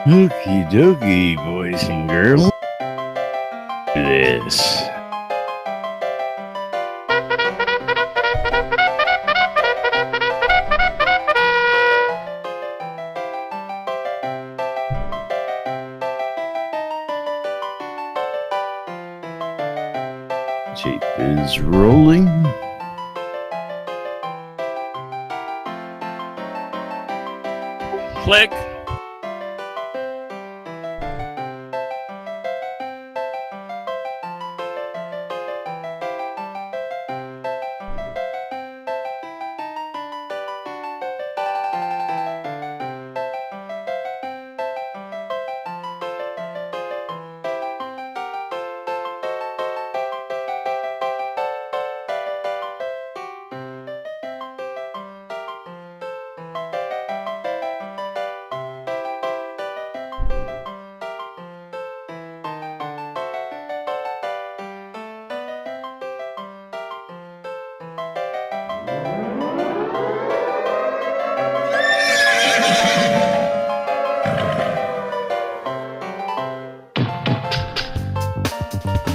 Okie dokie, boys and girls. This. Tape is rolling. Click.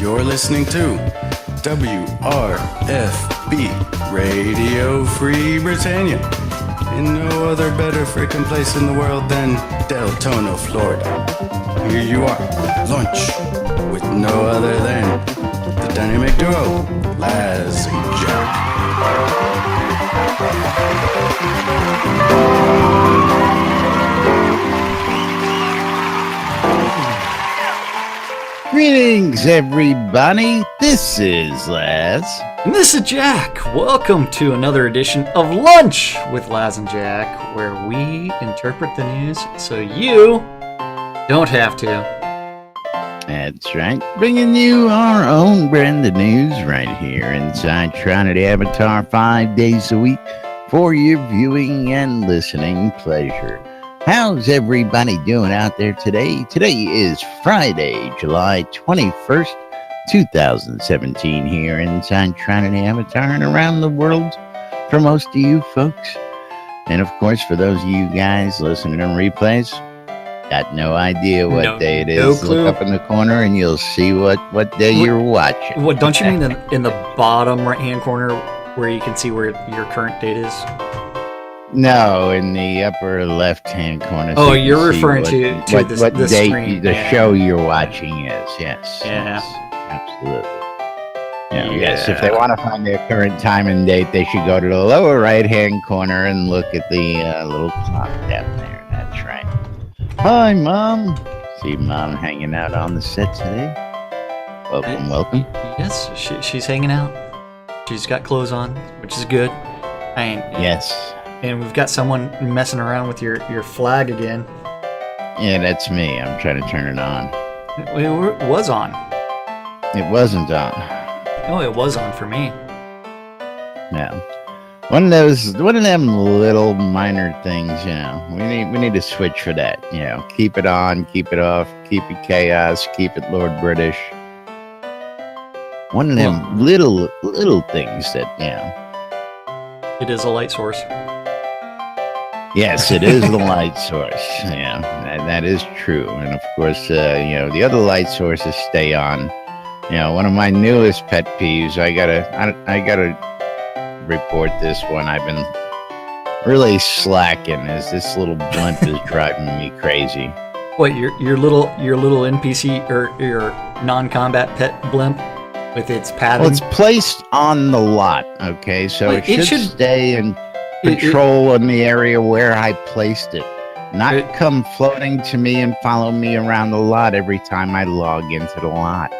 You're listening to WRFB Radio Free Britannia. In no other better freaking place in the world than Deltona, Florida. Here you are, lunch, with no other than the dynamic duo, Laz and Jack. Greetings, everybody. This is Laz. And this is Jack. Welcome to another edition of Lunch with Laz and Jack, where we interpret the news so you don't have to. That's right. Bringing you our own brand of news right here inside Shroud Avatar 5 days a week for your viewing and listening pleasure. How's everybody doing out there today? Today is Friday, July 21st, 2017 here inside Shroud Avatar and around the world for most of you folks. And of course, for those of you guys listening on replays, got no idea what day it is. Clue. Look up in the corner and you'll see what day you're watching. What, don't you mean in the bottom right-hand corner where you can see where your current date is? No, in the upper left-hand corner. Oh, you're referring to this date screen. The show you're watching is. Yes. Yeah. Yes, absolutely. Yes, if they want to find their current time and date, they should go to the lower right-hand corner and look at the little clock down there. That's right. Hi, Mom. See Mom hanging out on the set today. Welcome. Yes, she's hanging out. She's got clothes on, which is good. Yes. And we've got someone messing around with your flag again. Yeah, that's me. I'm trying to turn it on. It was on. It wasn't on. Oh, it was on for me. No. One of them little minor things, we need to switch for that, keep it on, keep it off, keep it chaos, keep it Lord British. One of them little things that, It is a light source. Yes, it is the light source. Yeah, that is true. And of course, the other light sources stay on. One of my newest pet peeves, I gotta report this one. I've been really slacking as this little blimp is driving me crazy. What, your little NPC or your non-combat pet blimp with its padding? Well, it's placed on the lot, okay? So But it should stay in patrol in the area where I placed it. Not come floating to me and follow me around the lot every time I log into the lot.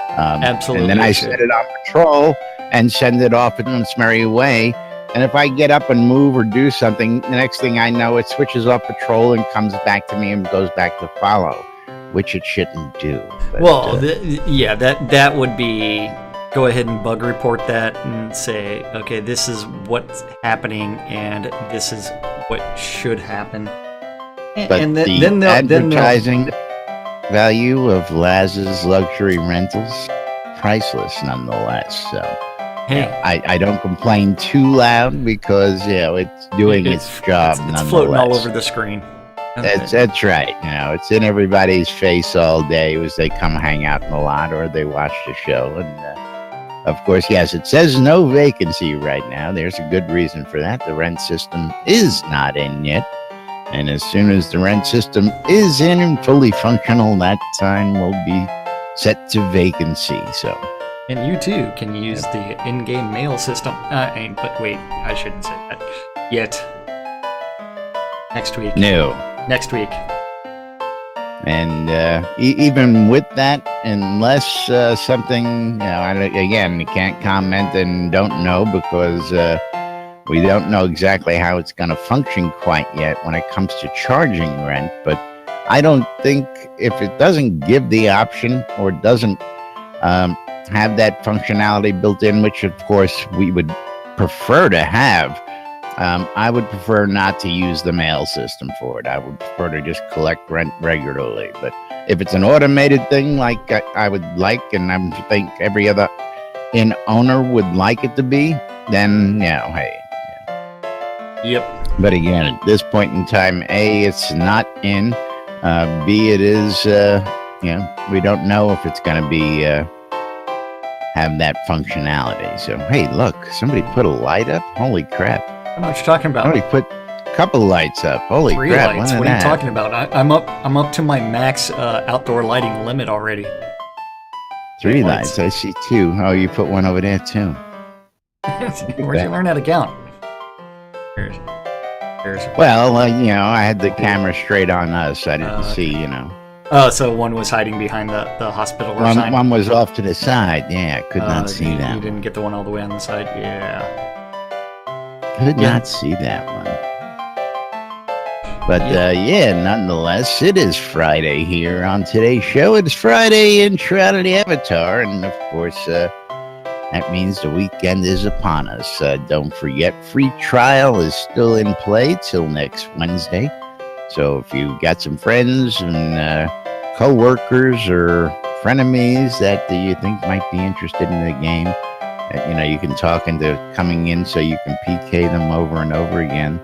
Absolutely. And then I set it on patrol and send it off in its merry way. And if I get up and move or do something, the next thing I know, it switches off patrol and comes back to me and goes back to follow, which it shouldn't do. But, that would be, go ahead and bug report that and say, okay, this is what's happening and this is what should happen. But and the advertising value of Laz's luxury rentals, priceless nonetheless. So hey, I don't complain too loud because it's doing its job nonetheless. It's floating all over the screen. That's right. You know, it's in everybody's face all day as they come hang out in the lot or they watch the show. And of course, yes, it says no vacancy right now. There's a good reason for that. The rent system is not in yet. And as soon as the rent system is in and fully functional, that sign will be set to vacancy. So, and you too can use the in-game mail system. But wait, I shouldn't say that yet. Next week. No. Next week. And even with that, unless something, you know, again, you can't comment and don't know because we don't know exactly how it's going to function quite yet when it comes to charging rent. But I don't think if it doesn't give the option or doesn't have that functionality built in, which of course we would prefer to have, I would prefer not to use the mail system for it. I would prefer to just collect rent regularly. But if it's an automated thing like I would like, and I think every other owner would like it to be, then, you know, hey. Yep. But again, at this point in time, A, it's not in. B, it is, you know, we don't know if it's going to be, have that functionality. So, hey, look, somebody put a light up. Holy crap. I don't know what you're talking about. Somebody put a couple lights up. Holy 3 crap. lights. What are you talking about? I'm up to my max outdoor lighting limit already. 3 lights. I see 2. Oh, you put one over there too. Where'd you learn how to count? Well, you know, I had the camera straight on us. I didn't see, you know. Oh, so one was hiding behind the hospital sign? One was off to the side. Yeah, I could not see that. You didn't get the one all the way on the side? Yeah. Could not see that one. But yeah, nonetheless, it is Friday here on today's show. It's Friday in Shroud of the Avatar, and of course, that means the weekend is upon us. Don't forget, free trial is still in play till next Wednesday. So if you've got some friends and co-workers or frenemies that you think might be interested in the game, you know, you can talk into coming in so you can PK them over and over again.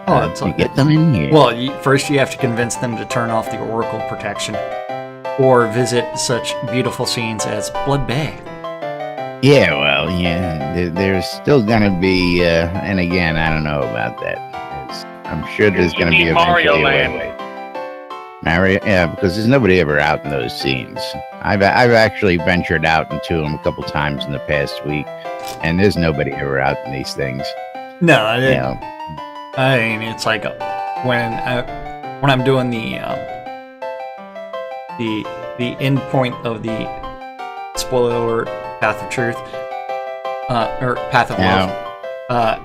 To get them in here. Well, first you have to convince them to turn off the Oracle protection or visit such beautiful scenes as Blood Bay. Yeah, well, yeah, there's still going to be, and again, I don't know about that. I'm sure there's going to be Mario Land. Mario, yeah, because there's nobody ever out in those scenes. I've actually ventured out into them a couple times in the past week, and there's nobody ever out in these things. No, I mean, it's like when I'm doing the end point of the spoiler alert, Path of Truth, or Path of Love.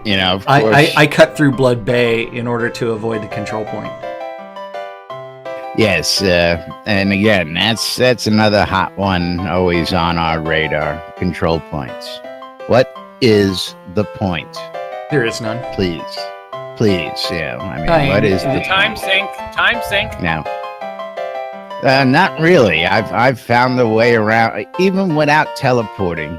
You know, of course, I cut through Blood Bay in order to avoid the control point. Yes, and again, that's another hot one, always on our radar. Control points. What is the point? There is none. Please, yeah. I mean, what is the time sink? Time sink. No. Not really. I've found a way around, even without teleporting.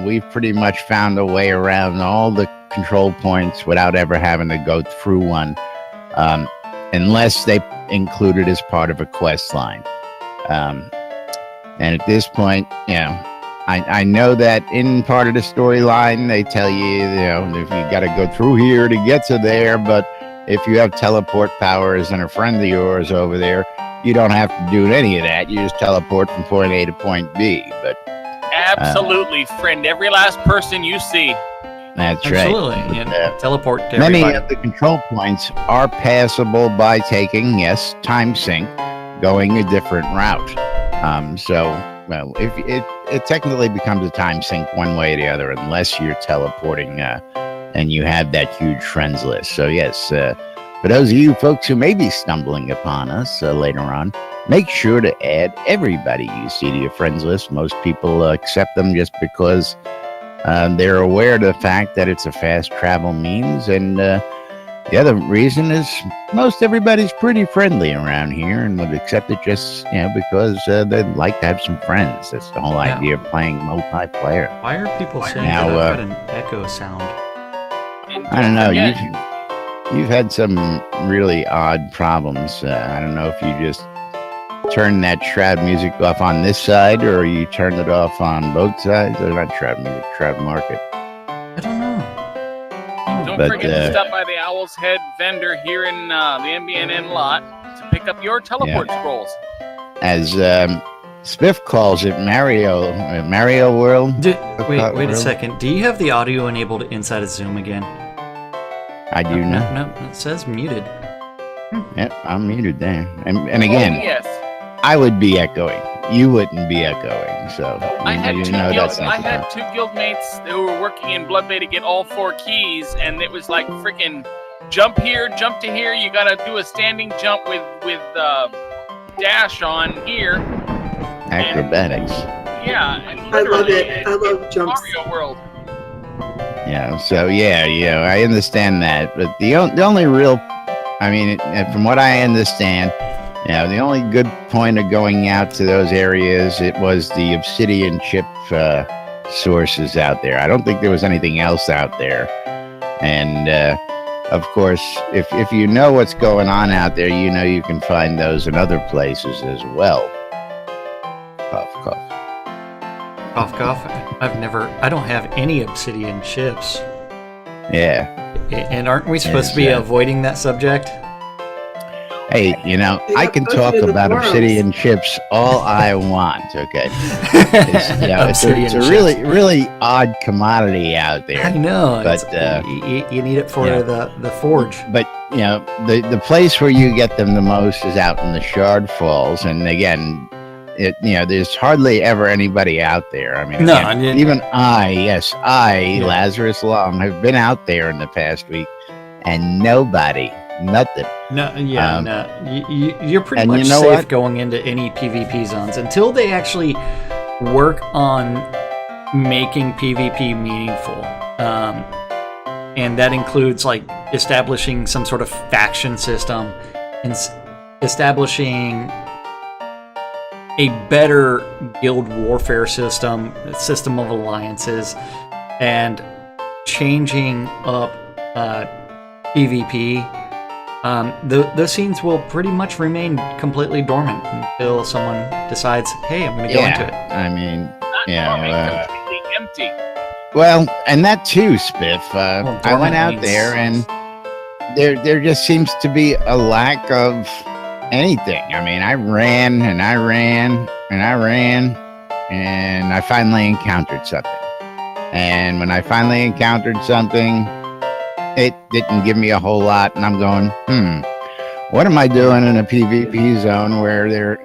We've pretty much found a way around all the control points without ever having to go through one, unless they include it as part of a quest line. And at this point, you know, I know that in part of the storyline, they tell you, you know, if you got to go through here to get to there, but if you have teleport powers and a friend of yours over there, you don't have to do any of that. You just teleport from point A to point B. But absolutely, friend every last person you see. That's absolutely. Right. And teleport to many everybody. of the control points are passable by taking, yes, time sync, going a different route. So, well, if it technically becomes a time sync one way or the other, unless you're teleporting and you have that huge friends list. So, yes, for those of you folks who may be stumbling upon us later on, make sure to add everybody you see to your friends list. Most people accept them just because they're aware of the fact that it's a fast travel means. And the other reason is most everybody's pretty friendly around here and would accept it just, you know, because they'd like to have some friends. That's the whole idea of playing multiplayer. Why are people saying now, that I've got an echo sound? I don't know. You've had some really odd problems. I don't know if you just turn that Shroud music off on this side or you turn it off on both sides. Or not Shroud music, Shroud Market. I don't know. Don't But, forget to stop by the Owl's Head vendor here in the MBNN lot to pick up your teleport scrolls. As Spiff calls it, Mario World. Wait a second. Do you have the audio enabled inside of Zoom again? I do not. No, it says muted. Yep, I'm muted there. And again, yes. I would be echoing. You wouldn't be echoing. So I had two that's guildmates who were working in Blood Bay to get all 4 keys, and it was like freaking jump here, jump to here. You gotta do a standing jump with dash on here. Acrobatics. And I love it. I love jumps. Mario World. Yeah. So I understand that, but the only real, I mean, from what I understand, the only good point of going out to those areas, it was the obsidian chip sources out there. I don't think there was anything else out there, and of course, if you know what's going on out there, you can find those in other places as well. Cough, cough. Cough, cough. I don't have any obsidian chips. Yeah. And aren't we supposed to be avoiding that subject? Hey, I can talk about obsidian chips all I want, okay? It's a really, really odd commodity out there. I know, but you need it for the forge. But, the place where you get them the most is out in the Shard Falls, and again, there's hardly ever anybody out there. I mean, even I, Lazarus Long, have been out there in the past week, and nothing. You're pretty much safe going into any PvP zones until they actually work on making PvP meaningful. And that includes like establishing some sort of faction system and establishing a better guild warfare system of alliances, and changing up PvP. Those scenes will pretty much remain completely dormant until someone decides, hey, I'm going to go into it. I mean, completely empty. Well, and that too, Spiff. I went out there, and there just seems to be a lack of anything. I mean, I ran, and I finally encountered something. And when I finally encountered something, it didn't give me a whole lot, and I'm going, what am I doing in a PvP zone where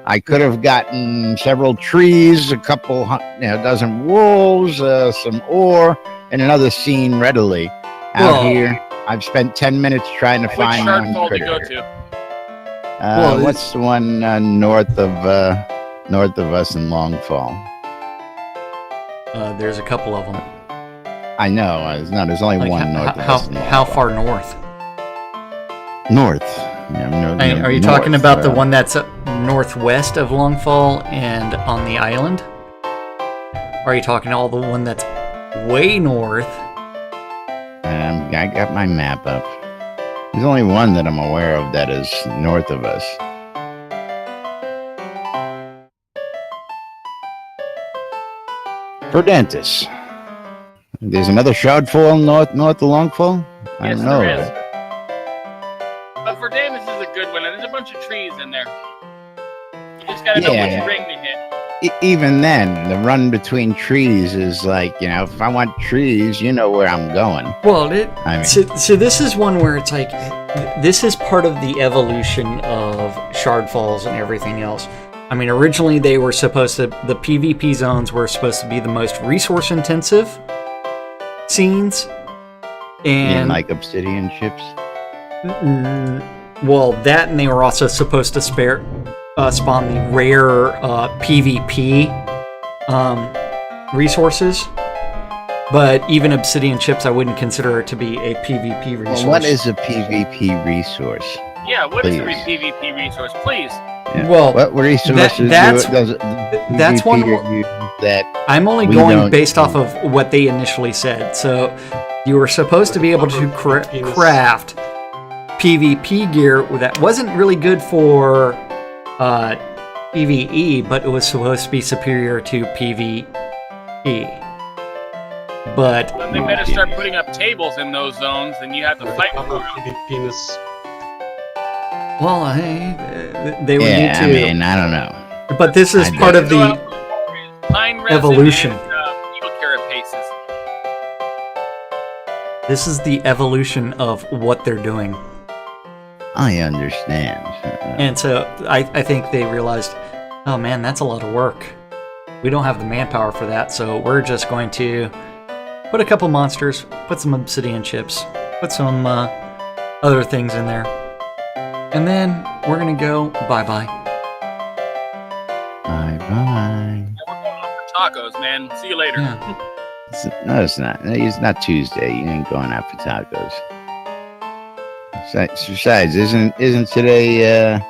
I could have gotten several trees, a couple, dozen wolves, some ore, and another scene readily. Out here, I've spent 10 minutes trying to find one critter. To go to? What's the one north of us in Longfall? There's a couple of them. I know. There's only one north of us. How far north? North. Are you talking about the one that's northwest of Longfall and on the island? Or are you talking all the one that's way north? I got my map up. There's only one that I'm aware of that is north of us. Verdantis. There's another Shroudfall north of Longfall? I don't know. There is. But Verdantis is a good one, and there's a bunch of trees in there. You just gotta know which ring to hit. Even then, the run between trees is like, if I want trees, you know where I'm going. Well, so this is one where it's like, this is part of the evolution of Shard Falls and everything else. I mean, originally the PvP zones were supposed to be the most resource intensive scenes. And like obsidian chips? Well, that, and they were also supposed to spawn the rare PvP resources. But even obsidian chips, I wouldn't consider it to be a PvP resource. Well, what is a PvP resource? Yeah, what is a PvP resource? Please. Yeah. Well, what resources that's one that I'm only going based off of what they initially said. So you were supposed to be able to craft PvP gear that wasn't really good for PvE, but it was supposed to be superior to PvE. But then they better start putting up tables in those zones, and you have to fight for them. Well, they would need to. I mean, I don't know. But this is part of the evolution. This is the evolution of what they're doing. I understand. And so I think they realized, oh man, that's a lot of work. We don't have the manpower for that, so we're just going to put a couple monsters, put some obsidian chips, put some other things in there. And then we're going to go bye-bye. Bye-bye. We're going out for tacos, man. See you later. Yeah. No, it's not. It's not Tuesday. You ain't going out for tacos. Besides, isn't today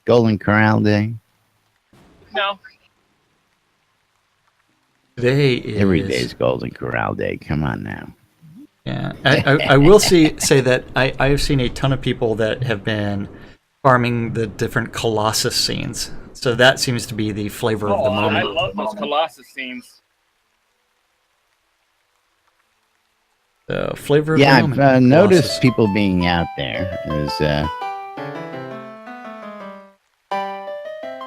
Golden Corral Day? No. Today is... Every day is Golden Corral Day. Come on now. Yeah, I will say that I've seen a ton of people that have been farming the different Colossus scenes. So that seems to be the flavor of the moment. I love those Colossus scenes. The flavor of the moment. Yeah, I've noticed people being out there.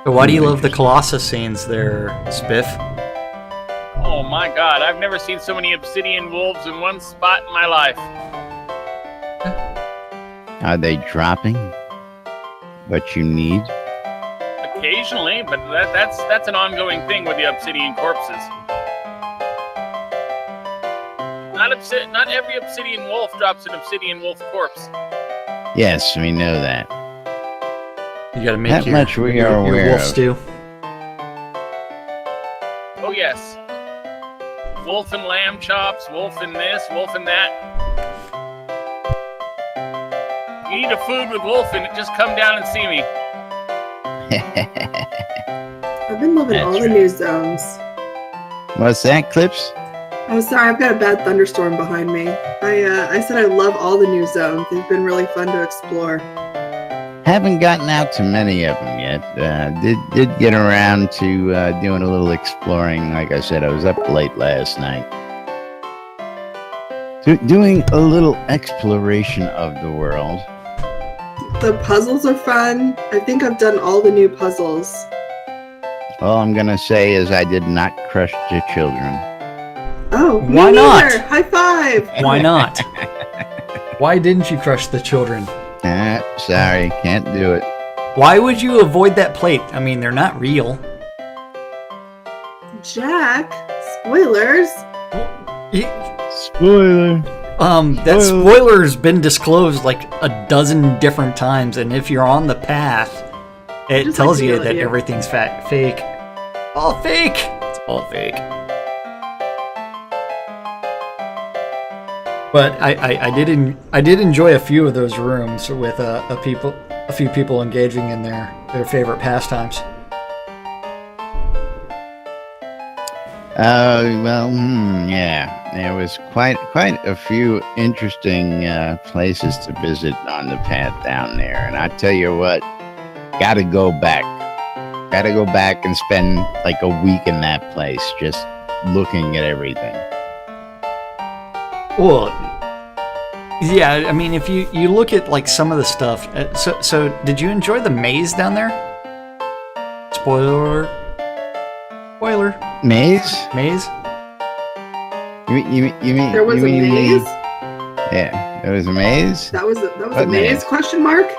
So why do you love the Colossus scenes there, Spiff? Oh my god, I've never seen so many obsidian wolves in one spot in my life. Are they dropping what you need? Occasionally, but that's an ongoing thing with the obsidian corpses. Not every obsidian wolf drops an obsidian wolf corpse. Yes, we know that. You gotta make that much we are aware wolf of. stew. Oh yes. Wolf and lamb chops, wolf and this, wolf and that. You need a food with wolf in it, just come down and see me. I've been loving all the new zones. What's that, Clips? Oh, sorry, I've got a bad thunderstorm behind me. I said I love all the new zones. They've been really fun to explore. Haven't gotten out to many of them yet. Did get around to doing a little exploring. Like I said, I was up late last night. Doing a little exploration of the world. The puzzles are fun. I think I've done all the new puzzles. All I'm going to say is I did not crush the children. Oh, why not? High five! Why not? Why didn't you crush the children? Sorry, can't do it. Why would you avoid that plate? I mean, they're not real. Jack, spoilers. Spoiler. That spoiler's been disclosed like a dozen different times, and if you're on the path, it tells you that everything's fake. All fake. It's all fake. But I did enjoy a few of those rooms with a few people engaging in their favorite pastimes. Yeah, there was quite a few interesting places to visit on the path down there, and I tell you what, gotta go back and spend like a week in that place just looking at everything. Well, yeah, I mean, if you look at like some of the stuff, so did you enjoy the maze down there? Spoiler. Maze? You mean there was a maze? Yeah, there was a maze. That was a maze? Question mark.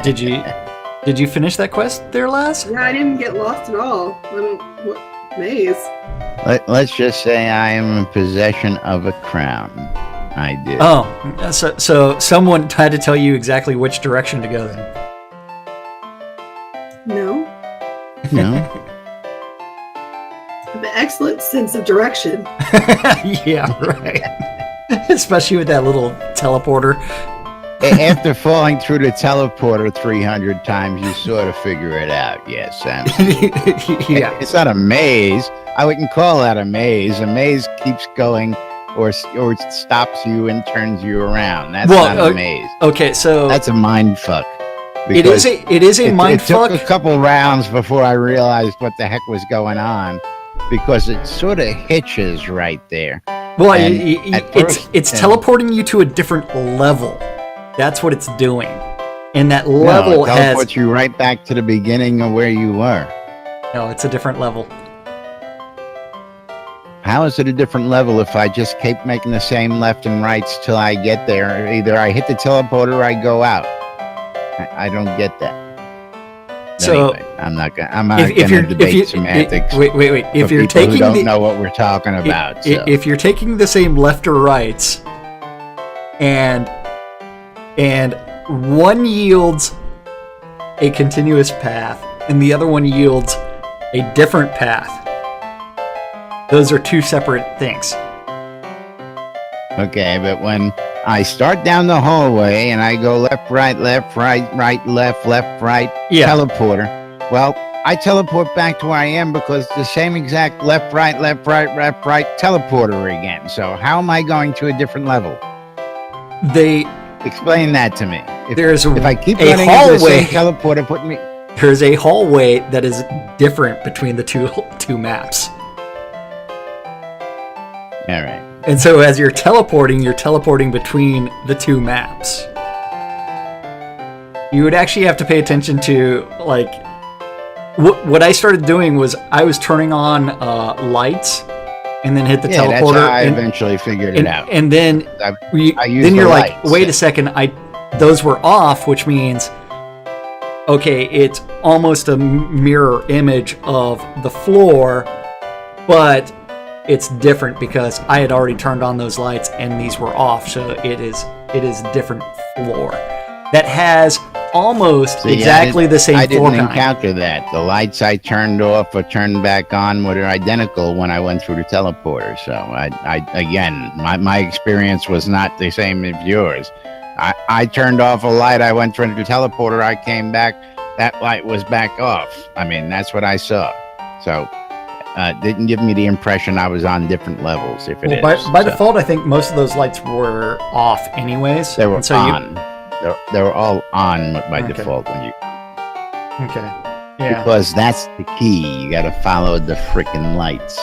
Did you finish that quest there, Laz? Yeah, I didn't get lost at all. What maze? Let's just say I am in possession of a crown. I did. Oh, so someone had to tell you exactly which direction to go then. No. I have an excellent sense of direction. Yeah, right. Especially with that little teleporter. After falling through the teleporter 300 times, you sort of figure it out. Yes, yeah. It's not a maze. I wouldn't call that a maze. A maze keeps going or it stops you and turns you around. That's not a maze. Okay, so that's a mind fuck. It is a mind fuck. It took a couple rounds before I realized what the heck was going on, because it sort of hitches right there. Well, it's teleporting you to a different level. That's what it's doing, and that level teleports you right back to the beginning of where you were. No, it's a different level. How is it a different level if I just keep making the same left and rights till I get there? Either I hit the teleporter or I go out. I don't get that. So anyway, I'm not gonna debate semantics. Wait. If you're taking who don't know what we're talking about, if you're taking the same left or rights, and one yields a continuous path, and the other one yields a different path, those are two separate things. Okay, but when I start down the hallway and I go left, right, left, right, left, right, teleporter. Well, I teleport back to where I am because the same exact left, right, teleporter again. So how am I going to a different level? Explain that to me. If I keep running into the same teleporter, put me. There's a hallway that is different between the two maps. All right. And so as you're teleporting between the two maps. You would actually have to pay attention to, like, what I started doing was I was turning on lights and then hit the teleporter. That's how I eventually figured it out. And then you're like, wait a second, those were off, which means, okay, it's almost a mirror image of the floor, but it's different because I had already turned on those lights and these were off, so it is a different floor that has almost exactly the same floor. I didn't encounter that. The lights I turned off or turned back on were identical when I went through the teleporter. So my experience was not the same as yours. I turned off a light, I went through the teleporter, I came back, that light was back off. I mean, that's what I saw. So didn't give me the impression I was on different levels. By default, I think most of those lights were off anyways. They were on. They were all on by default when you. Okay. Yeah. Because that's the key. You got to follow the freaking lights.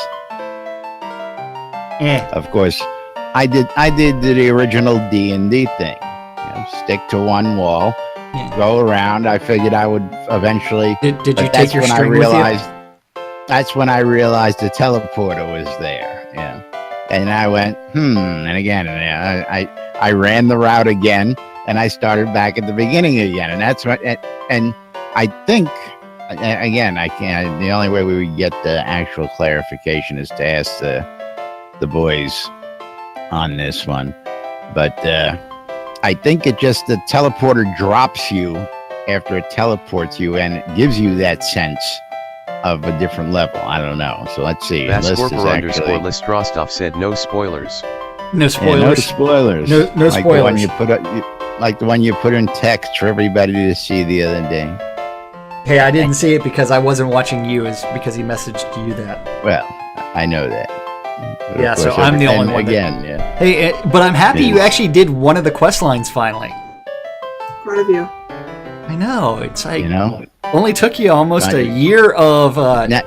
Of course, I did the original D&D thing. Stick to one wall, go around. I figured I would eventually. Did you take your string with you? That's when I realized the teleporter was there. Yeah. And I went, and again, I ran the route again, and I started back at the beginning again. And that's what, and I think, again, I can't, the only way we would get the actual clarification is to ask the boys on this one. But I think the teleporter drops you after it teleports you, and it gives you that sense of a different level. I don't know. So let's see. List Rostov said no spoilers. No spoilers. No spoilers. No spoilers. Like the one you put in text for everybody to see the other day. Hey, I didn't see it because I wasn't watching you. It's because he messaged you that. Well, I know that. But so I'm the only one. Hey, but I'm happy you actually did one of the quest lines finally. Proud of you. I know. It's like, only took you almost a year of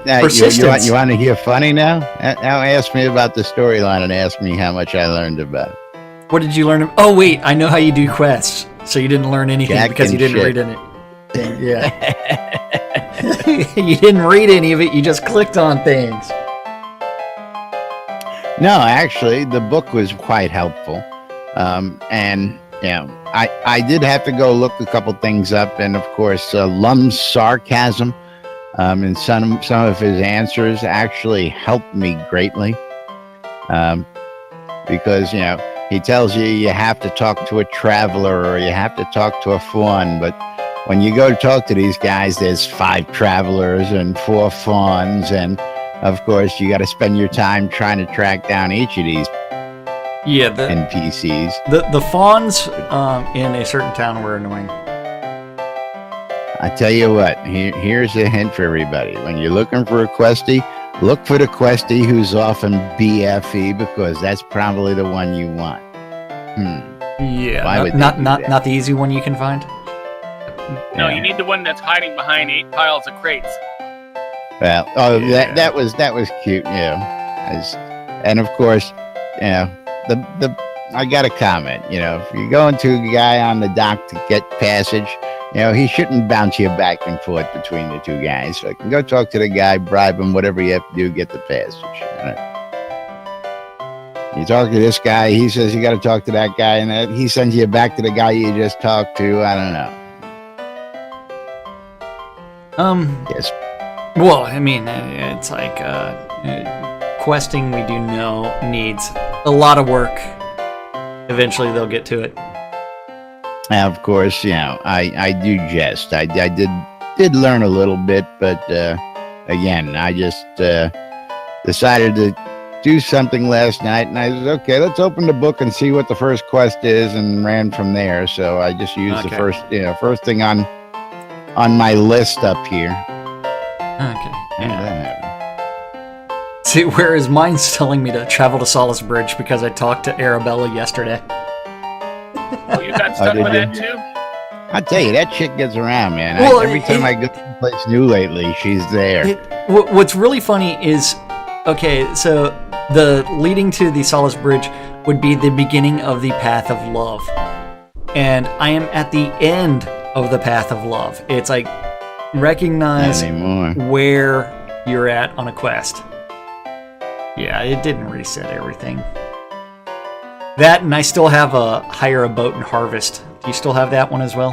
persistence. You want to hear funny now? Now ask me about the storyline and ask me how much I learned about it. What did you learn? Oh, wait, I know how you do quests. So you didn't learn anything because you didn't read any. Yeah. You didn't read any of it. You just clicked on things. No, actually, the book was quite helpful. And I did have to go look a couple things up, and of course, Lum's sarcasm and some of his answers actually helped me greatly, because he tells you have to talk to a traveler or you have to talk to a fawn, but when you go to talk to these guys, there's 5 travelers and 4 fawns, and of course, you got to spend your time trying to track down each of these. NPCs. The fawns in a certain town were annoying. I tell you what, here's a hint for everybody. When you're looking for a questie, Look for the questie who's often BFE because that's probably the one you want. Yeah, not the easy one you can find. No, you need the one that's hiding behind 8 piles of crates. Well, that was cute, and of course, I got a comment. If you're going to a guy on the dock to get passage, he shouldn't bounce you back and forth between the two guys. So I can go talk to the guy, bribe him, whatever you have to do, get the passage. You talk to this guy, he says you got to talk to that guy, and he sends you back to the guy you just talked to. I don't know. Yes. Well, I mean, it's like questing. We do know needs a lot of work. Eventually, they'll get to it. Of course, I do jest. I did learn a little bit, but again, I just decided to do something last night, and I said, okay, let's open the book and see what the first quest is, and ran from there. So I just used the first thing on my list up here. Okay. Yeah. See, whereas mine's telling me to travel to Solace Bridge because I talked to Arabella yesterday. Oh, you got stuck with that too? I tell you, that chick gets around, man. Every time I go to a place new lately, she's there. What's really funny is, okay, so the leading to the Solace Bridge would be the beginning of the Path of Love. And I am at the end of the Path of Love. It's like, recognize where you're at on a quest. Yeah, it didn't reset everything. That, and I still have a hire a boat and harvest. Do you still have that one as well?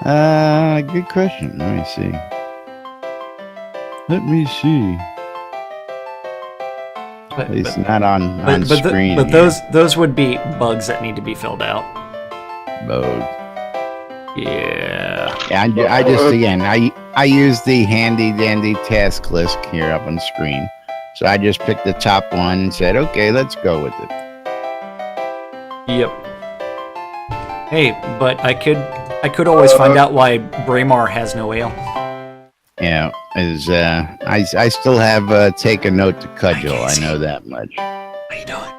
Good question. Let me see. It's not on screen. But those would be bugs that need to be filled out. Bugs. Yeah. I just again I use the handy dandy task list here up on screen. So I just picked the top one and said, okay, let's go with it. Yep. Hey, but I could always find out why Braemar has no ale. Yeah, I still have take a note to cudgel. I know that much. How you doing?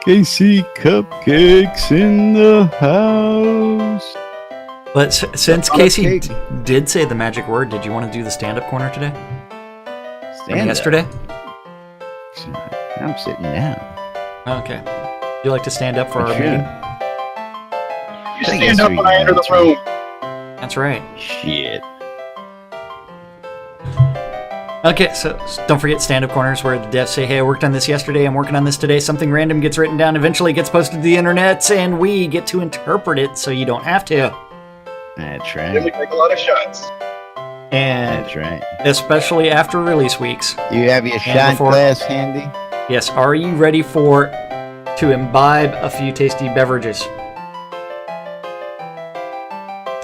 Casey Cupcakes in the house. But since Casey did say the magic word, did you want to do the stand-up corner today? Yesterday? I'm sitting down. Okay. Would you like to stand up for our meeting? You stand up when I enter the room. That's right. Shit. Okay, so don't forget stand-up corners where the devs say, hey, I worked on this yesterday, I'm working on this today, something random gets written down, eventually gets posted to the internet, and we get to interpret it so you don't have to. That's right. Then we take a lot of shots. And that's right. Especially after release weeks. Do you have your shot glass handy? Yes. Are you ready to imbibe a few tasty beverages?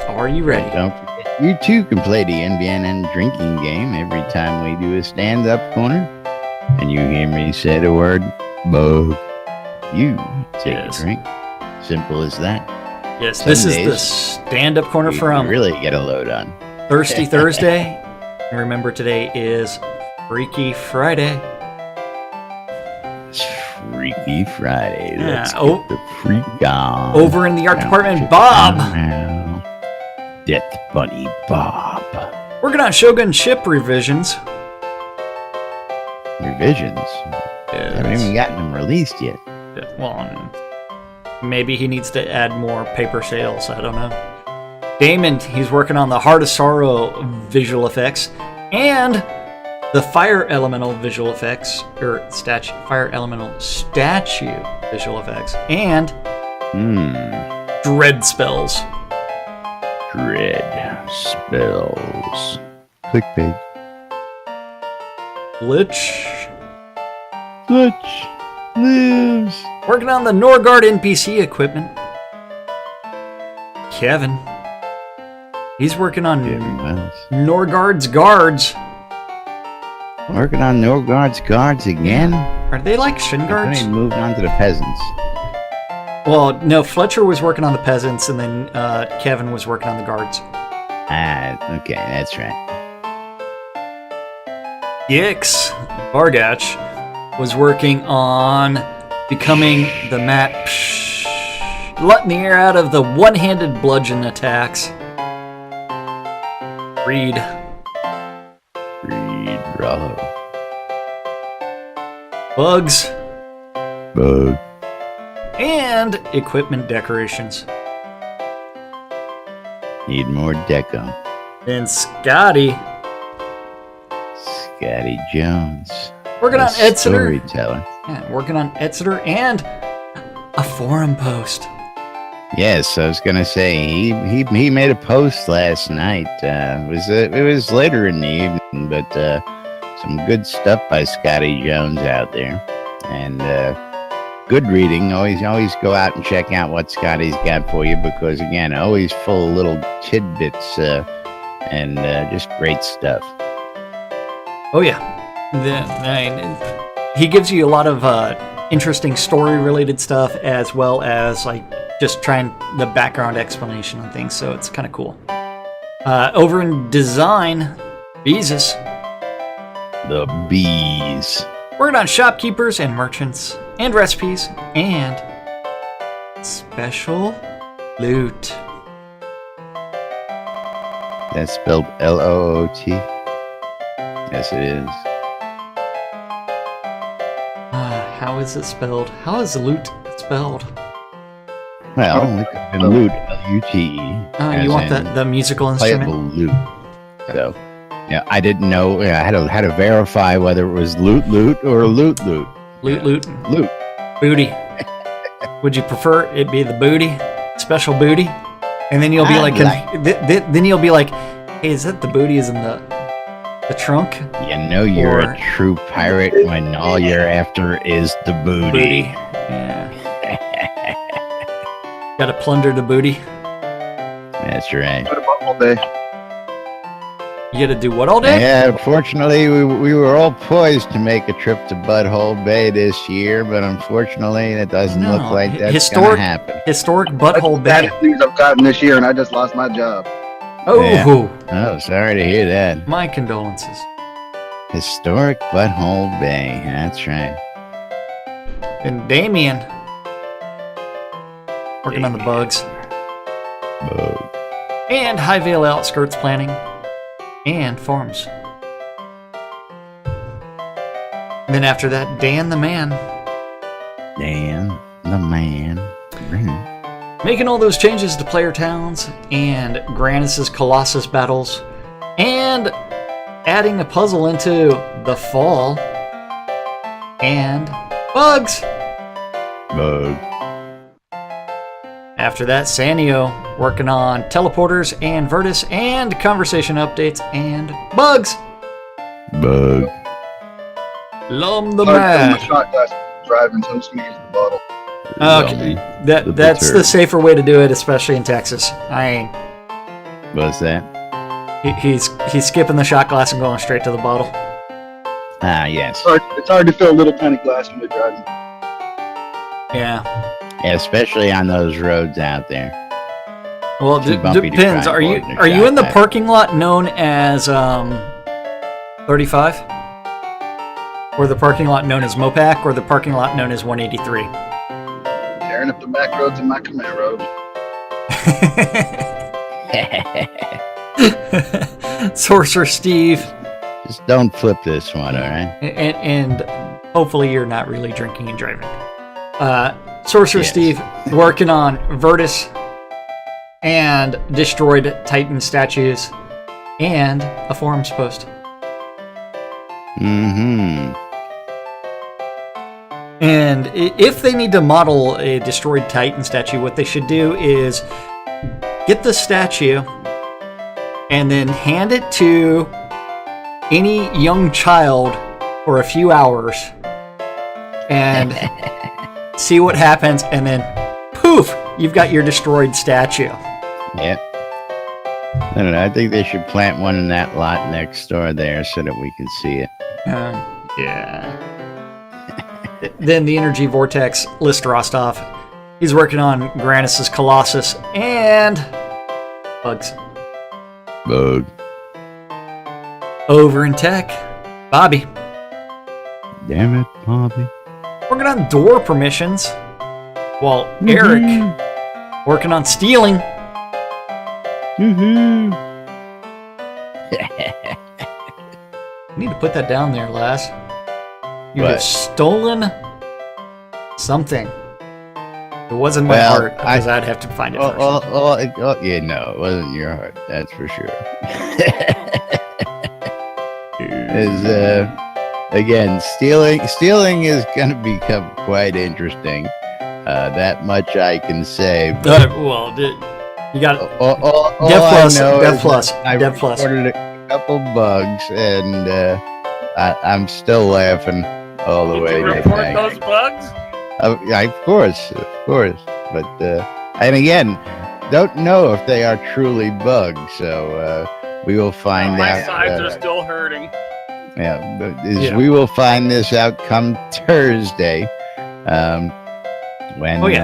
Are you ready? Don't forget, you too can play the NBN drinking game every time we do a stand-up corner. And you hear me say the word bug. You take a drink. Simple as that. Yes, this is the stand-up corner from really get a load on Thirsty Thursday. And remember, today is Freaky Friday. It's Freaky Friday. Let's get the freak on. Over in the art department, Bob. Death Bunny Bob. Working on Shogun ship revisions. Revisions? Yes. Haven't even gotten them released yet. Well, maybe he needs to add more paper sales. I don't know. Damon, he's working on the Heart of Sorrow visual effects and the Fire Elemental visual effects, or Fire Elemental statue visual effects, and Dread spells. Dread spells. Clickbait. Lich lives. Working on the Norgard NPC equipment. Kevin. He's working on Norgard's guards. Working on Norgard's guards again? Are they like shin guards? I moved on to the peasants. Well, no, Fletcher was working on the peasants, and then Kevin was working on the guards. Ah, okay, that's right. Yix Bargach was working on becoming the letting the air out of the one-handed bludgeon attacks. Reed Rollo. Bugs. Bug. And equipment decorations. Need more deco. Then Scotty Jones. working on Exeter. Storyteller. Yeah, working on Exeter and a forum post. Yes, I was gonna say he made a post last night. It was later in the evening, but some good stuff by Scotty Jones out there, and good reading. Always go out and check out what Scotty's got for you, because again, always full of little tidbits and just great stuff. Oh yeah, he gives you a lot of interesting story-related stuff, as well as like just trying the background explanation on things. So it's kind of cool. Over in design, Beezus. The bees. Working on shopkeepers and merchants and recipes and special loot. That's spelled Loot. Yes, it is. How is it spelled? How is loot spelled? Well, it could have been loot, Lute. You want the musical instrument? Playable loot. So, yeah, I didn't know. I had to verify whether it was loot or loot. Loot. Booty. Would you prefer it be the booty? Special booty? And then you'll be then you'll be like, hey, is that the booty is in the trunk? You know you're a true pirate when all you're after is the booty. Yeah. Gotta plunder the booty. That's right. What about all day? You gotta do what all day? Yeah, fortunately, we were all poised to make a trip to Butthole Bay this year, but unfortunately, it doesn't look like that's going to happen. Historic Butthole Bay. That's the things I've gotten this year, and I just lost my job. Oh. Yeah. Oh, sorry to hear that. My condolences. Historic Butthole Bay. That's right. And Damien. Working on the bugs. Bug. And Highvale Outskirts planning. And farms. And then after that, Dan the Man. Dan the Man. Making all those changes to player towns and Granis's Colossus battles. And adding a puzzle into the fall. And bugs. Bug. After that, Sanio working on teleporters and Virtus and conversation updates and bugs. Bug. Lum the Mad. My shot glass driving, so I'm just gonna use the bottle. Okay, that's the safer way to do it, especially in Texas. What's that? He's skipping the shot glass and going straight to the bottle. Ah, yes. It's hard to fill a little tiny glass when you're driving. Yeah. Yeah, especially on those roads out there. Well, it depends. Are you in the parking lot known as 35? Or the parking lot known as Mopac? Or the parking lot known as 183? Tearing up the back roads in my Camaro. Sorcerer Steve. Just don't flip this one, all right? And hopefully you're not really drinking and driving. Sorcerer Steve working on Virtus and destroyed Titan statues and a forums post. Mm-hmm. And if they need to model a destroyed Titan statue, what they should do is get the statue and then hand it to any young child for a few hours and see what happens, and then poof, you've got your destroyed statue. Yep. I don't know. I think they should plant one in that lot next door there so that we can see it. Yeah. Then the Energy Vortex, List Rostov. He's working on Granis's Colossus and bugs. Bug. Over in tech, Bobby. Damn it, Bobby. Working on door permissions. While Eric working on stealing. Mm-hmm. I need to put that down there, Laz. You What? have stolen something. It wasn't my heart, because I'd have to find it first. Yeah, no, it wasn't your heart. That's for sure. Again, stealing is going to become quite interesting. That much I can say. You got Dev Plus. I reported a couple bugs, and I'm still laughing all the way. Did you report those bugs? Of course. But and again, don't know if they are truly bugs. So we will find out. My sides are still hurting. We will find this out come Thursday. When we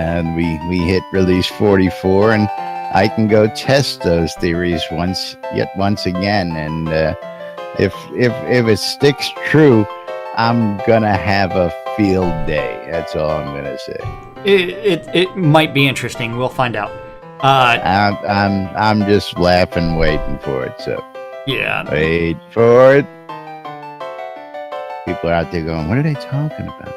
hit release 44, and I can go test those theories once again, and if it sticks true, I'm gonna have a field day. That's all I'm gonna say. It might be interesting. We'll find out. I'm just laughing, waiting for it. So yeah, wait for it. People are out there going, "What are they talking about?"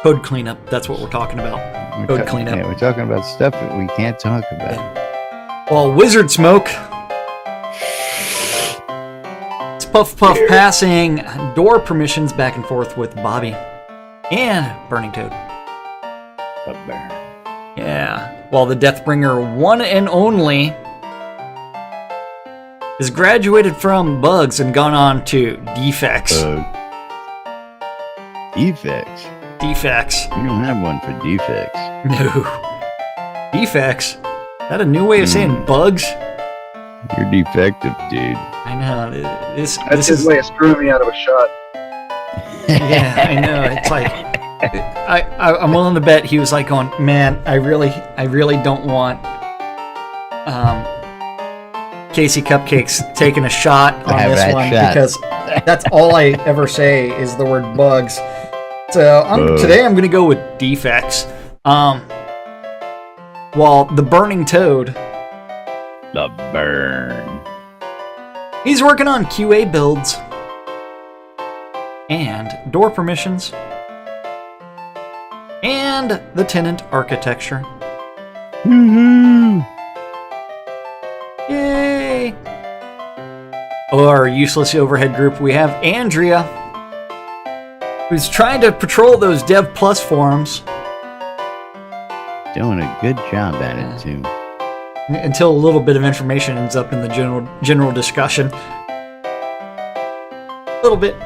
Code cleanup. That's what we're talking about. Code cleanup. Yeah, we're talking about stuff that we can't talk about. Yeah. Well, Wizard Smoke. It's Puff passing door permissions back and forth with Bobby and Burning Toad. Yeah. While the Deathbringer one and only is graduated from bugs and gone on to defects. Defects? Defects. You don't have one for defects. No. Defects? Is that a new way of saying bugs? You're defective, dude. I know. That's his way of screwing me out of a shot. Yeah, I know. It's like I'm willing to bet he was like going, man, I really don't want Casey Cupcakes taking a shot on this one because that's all I ever say is the word bugs. So today I'm going to go with defects. While the Burning Toad, the burn, he's working on QA builds and door permissions and the tenant architecture. Mm-hmm. Yay! Our useless overhead group, we have Andrea, who's trying to patrol those Dev Plus forums. Doing a good job at it, too. Until a little bit of information ends up in the general discussion. A little bit.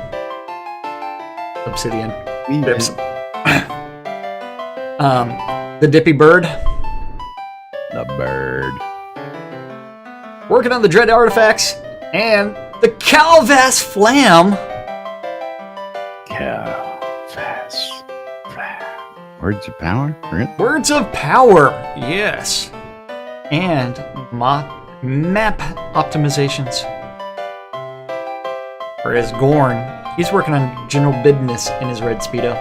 Obsidian. Bips. The Dippy Bird. The bird. Working on the Dread Artifacts and the Calvas Flam. Calvas Flam. Words of power? Really? Words of power, yes. And map optimizations. Whereas Gorn, he's working on general business in his red Speedo.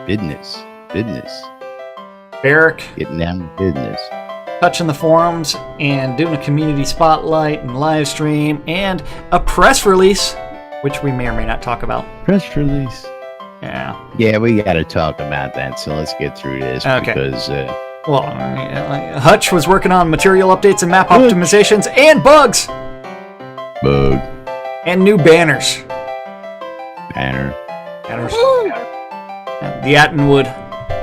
Business. Barrick, getting down to business. Touching the forums and doing a community spotlight and live stream and a press release, which we may or may not talk about. Press release. Yeah, we got to talk about that. So let's get through this because. Hutch was working on material updates and map optimizations and bugs. Bug. And new banners. Banners. The Attenwood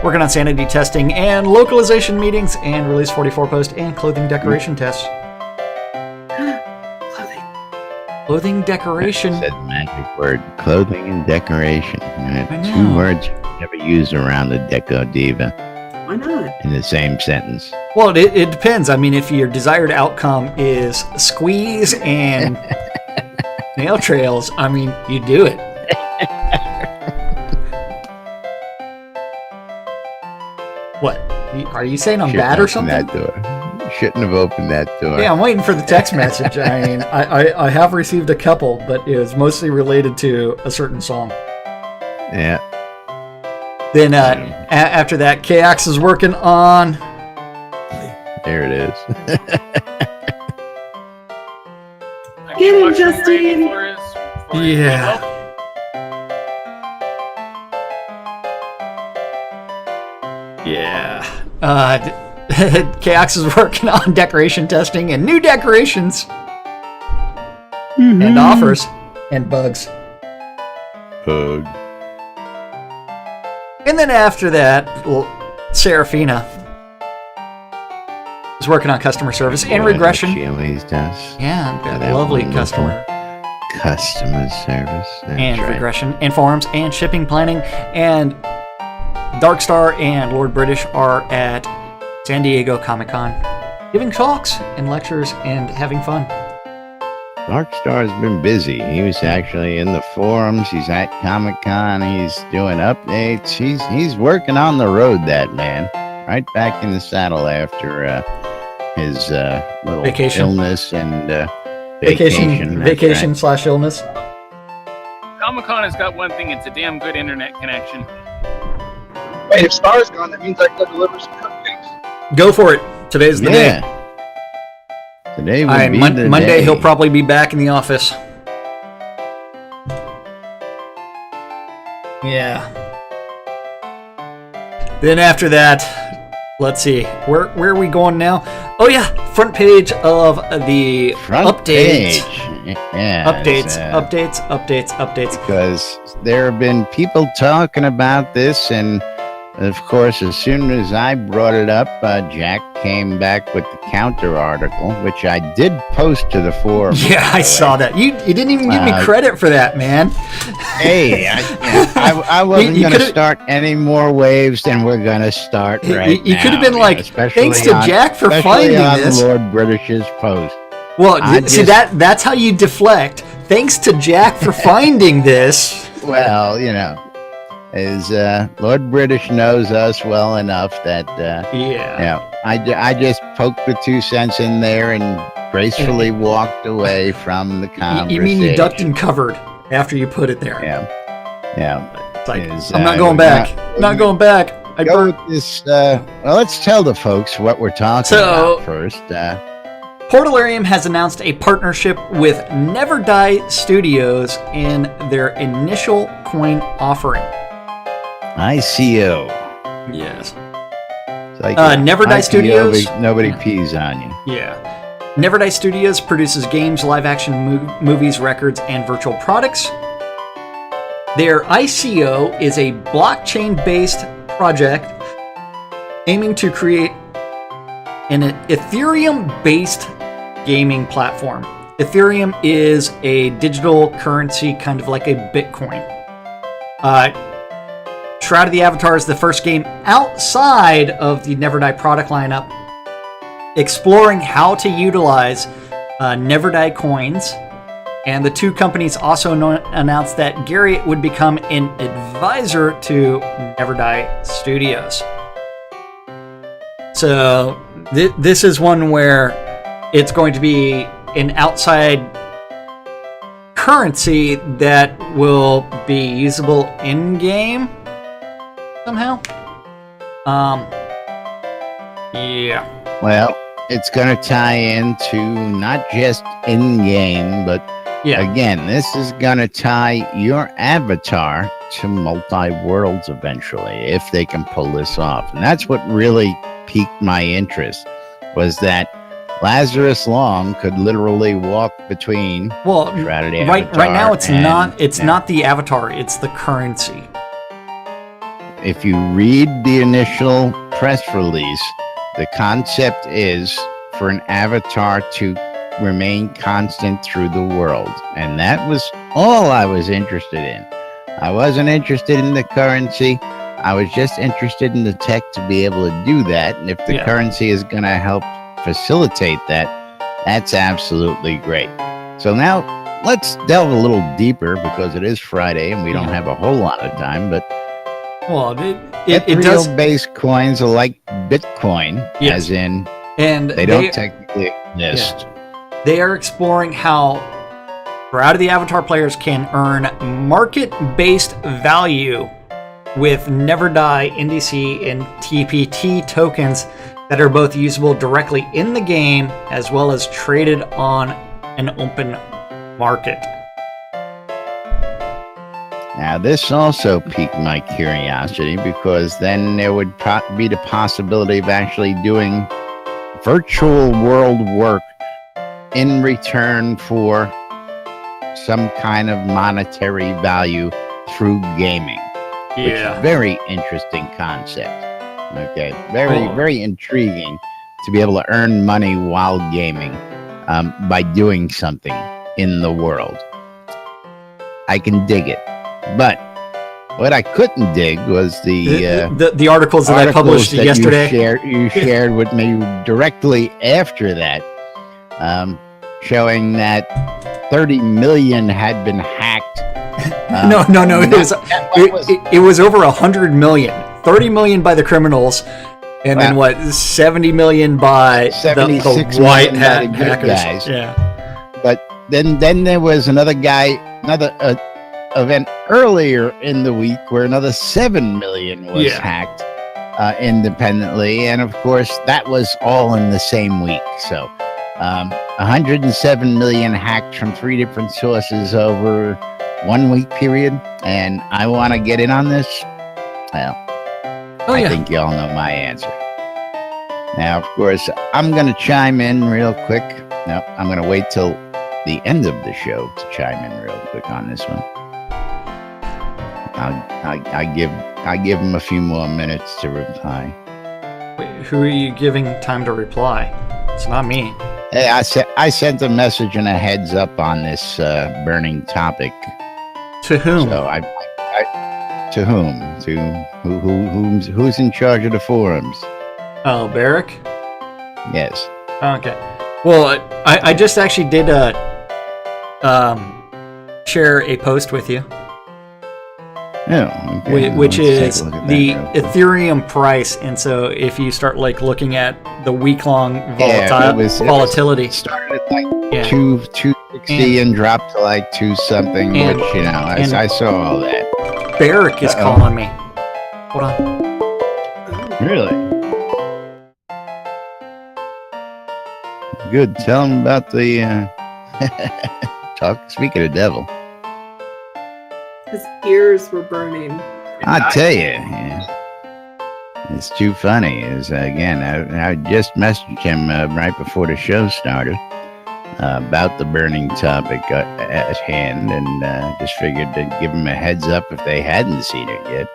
working on sanity testing and localization meetings and release 44 post and clothing decoration tests. Clothing decoration. That magic word, clothing and decoration. Two words you never use around the Deco Diva. Why not? In the same sentence. Well, it depends. I mean, if your desired outcome is squeeze and nail trails, I mean, you do it. What? Are you saying I'm bad or something? That door. shouldn't have opened that door. Yeah, I'm waiting for the text message. I mean, I have received a couple, but it was mostly related to a certain song. Yeah. Then after that, KX is working on... There it is. Get him, Justine. Yeah. Yeah. KX is working on decoration testing and new decorations. And offers. And bugs. Bug. And then after that, Serafina is working on customer service and regression. She always does. Yeah, that lovely wonderful customer service. and regression and forums and shipping planning. And Dark Starr and Lord British are at San Diego Comic-Con giving talks and lectures and having fun. Dark Star's been busy. He was actually in the forums. He's at Comic-Con. He's doing updates. He's working on the road, that man. Right back in the saddle after his little vacation. Illness and vacation / illness. Comic-Con has got one thing. It's a damn good internet connection. Wait, if Star's gone, that means I can deliver some cupcakes. Go for it. Today's the day. Today would be the Monday day. he'll probably be back in the office. Yeah. Then after that, let's see. Where are we going now? Oh yeah, front page of the updates. Yeah. Updates. Because there have been people talking about this, and of course, as soon as I brought it up, Jack came back with the counter article, which I did post to the forum. Yeah, I saw that. You didn't even give me credit for that, man. Hey, I wasn't going to start any more waves than we're going to start right now. You could have been like, thanks to Jack for finding this. Lord British's post. Well, that's how you deflect. Thanks to Jack for finding this. Well, is Lord British knows us well enough that I just poked the 2 cents in there and gracefully walked away from the conversation. You mean you ducked and covered after you put it there? Yeah. It's like, I'm not going back. Not going back. Go with this. Well, let's tell the folks what we're talking about first. Portalarium has announced a partnership with Never Die Studios in their initial coin offering. ICO. Yes. It's like Never Die ICO, Studios. Nobody pees on you. Yeah. Never Die Studios produces games, live-action movies, records, and virtual products. Their ICO is a blockchain-based project aiming to create an Ethereum-based gaming platform. Ethereum is a digital currency, kind of like a Bitcoin. Shroud of the Avatar is the first game outside of the Never Die product lineup, exploring how to utilize Never Die coins. And the two companies also announced that Garriott would become an advisor to Never Die Studios. So this is one where it's going to be an outside currency that will be usable in-game somehow. Yeah. Well, it's going to tie into not just in-game, but again, this is going to tie your avatar to multi-worlds eventually, if they can pull this off. And that's what really piqued my interest, was that Lazarus Long could literally walk between Shroud of the Avatar. Right now it's not the avatar, it's the currency. If you read the initial press release, the concept is for an avatar to remain constant through the world. And that was all I was interested in. I wasn't interested in the currency. I was just interested in the tech to be able to do that. And if the currency is going to help facilitate that, that's absolutely great. So now let's delve a little deeper, because it is Friday and we don't have a whole lot of time, but it does. Ethereum-based coins are like Bitcoin, as in And they don't technically exist. Yeah. They are exploring how Shroud of the Avatar players can earn market-based value with Never Die, NDC, and TPT tokens that are both usable directly in the game as well as traded on an open market. Now, this also piqued my curiosity because then there would be the possibility of actually doing virtual world work in return for some kind of monetary value through gaming. Yeah. Which is very interesting concept. Okay. Very intriguing to be able to earn money while gaming by doing something in the world. I can dig it. But what I couldn't dig was the articles that I published yesterday. You shared with me directly after that, showing that 30 million had been hacked. No. It was over 100 million. 30 million by the criminals, and then 70 million by the white hat hackers. Guys. Yeah. But then there was another event earlier in the week where another 7 million was hacked independently, and of course that was all in the same week. So 107 million hacked from 3 different sources over 1 week period, and I want to get in on this. Well, I think y'all know my answer. Now, of course, I'm going to chime in real quick. No, I'm going to wait till the end of the show to chime in real quick on this one. I give him a few more minutes to reply. Wait, who are you giving time to reply? It's not me. Hey, I sent a message and a heads up on this burning topic. To whom? So to whom? Who's in charge of the forums? Oh, Barrick? Yes. Okay. Well, I just actually did share a post with you. Oh, okay. Which is the Ethereum price, and so if you start looking at the week-long volatility, it started at 260 and dropped to 2 something, which I saw all that. Barrick is calling me. Hold on. Really? Good. Tell him about the Speak of the devil. His ears were burning. I tell you, it's too funny. I just messaged him right before the show started about the burning topic at hand, and just figured to give him a heads up if they hadn't seen it yet,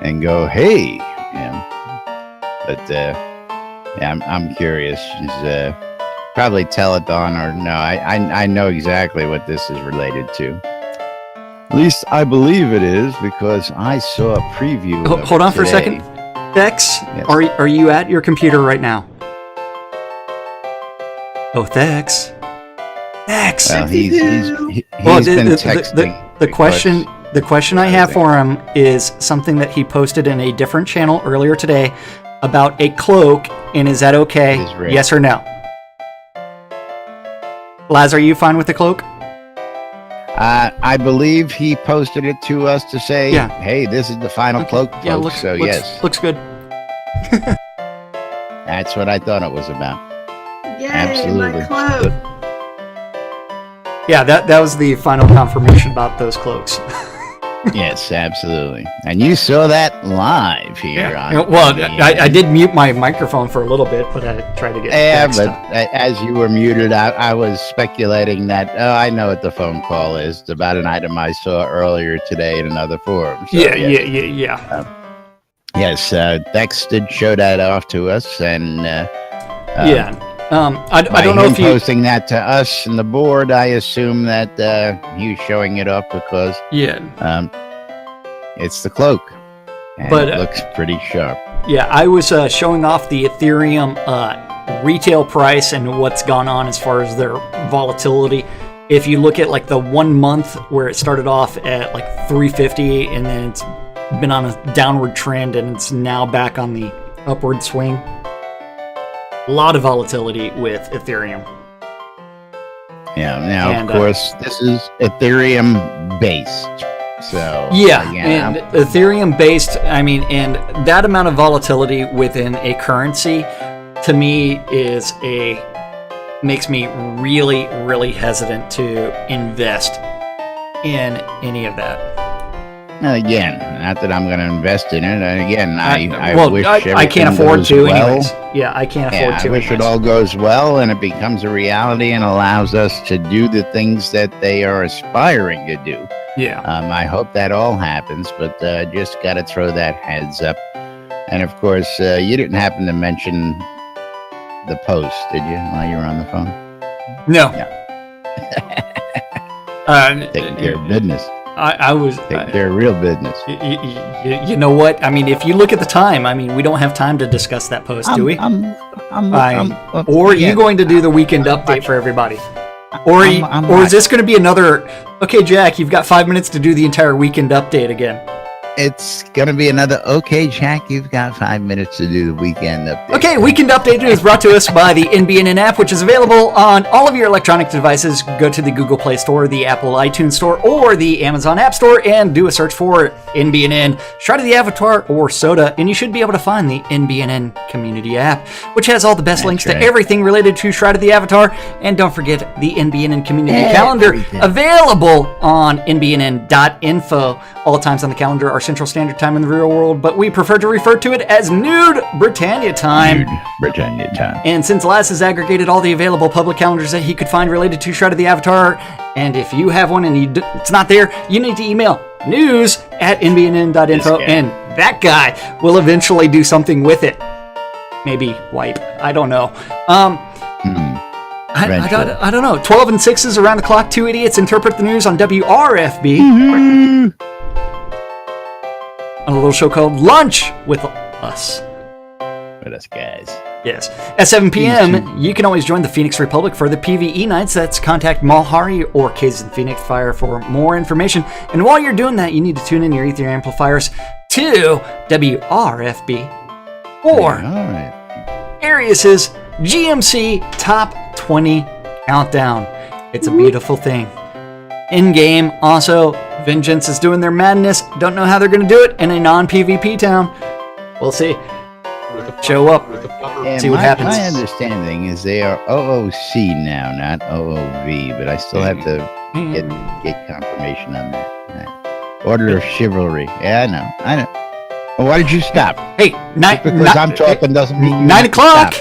and go, hey, But I'm curious. Is probably telethon or no? I know exactly what this is related to. At least I believe it is, because I saw a preview. Hold on for a second. Thex, yes. Are you at your computer right now? Oh, Thex. Well, he's been texting. The question I have for him is something that he posted in a different channel earlier today about a cloak, and is that okay? Yes or no? Laz, are you fine with the cloak? I believe he posted it to us to say, hey, this is the final cloak. Yeah, yes. Looks good. That's what I thought it was about. Yay, absolutely. My cloak. Yeah, that was the final confirmation about those cloaks. Yes, absolutely. And you saw that live here. I did mute my microphone for a little bit, but I tried to get as you were muted, I was speculating that, I know what the phone call is. It's about an item I saw earlier today in another forum. So, yeah. Yes, Dex did show that off to us, and I don't know if you posting that to us and the board. I assume that he was showing it off because it's the cloak, but it looks pretty sharp. Yeah, I was showing off the Ethereum retail price and what's gone on as far as their volatility. If you look at the 1 month where it started off at 350, and then it's been on a downward trend, and it's now back on the upward swing. A lot of volatility with Ethereum. Yeah, now, of course, this is Ethereum-based. So, yeah, and Ethereum-based, I mean, and that amount of volatility within a currency, to me, makes me really, really hesitant to invest in any of that. Again, not that I'm going to invest in it. Again, I wish I can't afford to, anyways. Yeah, I can't afford to. I wish it all goes well and it becomes a reality and allows us to do the things that they are aspiring to do. Yeah. I hope that all happens, but just got to throw that heads up. And of course, you didn't happen to mention the post, did you, while you were on the phone? No. Taking care of business. I was taking care of real business. You know what? I mean, if you look at the time, I mean, we don't have time to discuss that post, do we? Or are you going to do the weekend update for everybody? Or is this going to be another, okay, Jack, you've got 5 minutes to do the entire weekend update again? It's going to be another, okay, Jack, you've got 5 minutes to do the weekend update. Okay, Weekend Update is brought to us by the NBNN app, which is available on all of your electronic devices. Go to the Google Play Store, the Apple iTunes Store, or the Amazon App Store, and do a search for NBNN, Shroud of the Avatar, or Soda, and you should be able to find the NBNN Community app, which has all the best links to everything related to Shroud of the Avatar. And don't forget the NBNN Community Calendar, available on nbnn.info. All times on the calendar are Central Standard Time in the real world, but we prefer to refer to it as Nude Britannia Time. Nude Britannia Time. And since Laz has aggregated all the available public calendars that he could find related to Shroud of the Avatar, and if you have one and it's not there, you need to email news@nbnn.info, and that guy will eventually do something with it. Maybe wipe. I don't know. I don't know. 12 and 6 is around the clock. Two idiots interpret the news on WRFB. On a little show called Lunch with Us. With us, guys. Yes. At 7 p.m., you can always join the Phoenix Republic for the PvE nights. That's contact Malhari or Caves and Phoenix Fire for more information. And while you're doing that, you need to tune in your Ether amplifiers to WRFB or Arius's GMC Top 20 Countdown. It's a beautiful thing. In-game, also, Vengeance is doing their madness. Don't know how they're going to do it in a non-PvP town. We'll see. Show up. See what happens. My understanding is they are OOC now, not OOV, but I still have to get confirmation on that. Order of Chivalry. Yeah, I know. Well, why did you stop? Hey, because I'm talking doesn't mean 9 o'clock.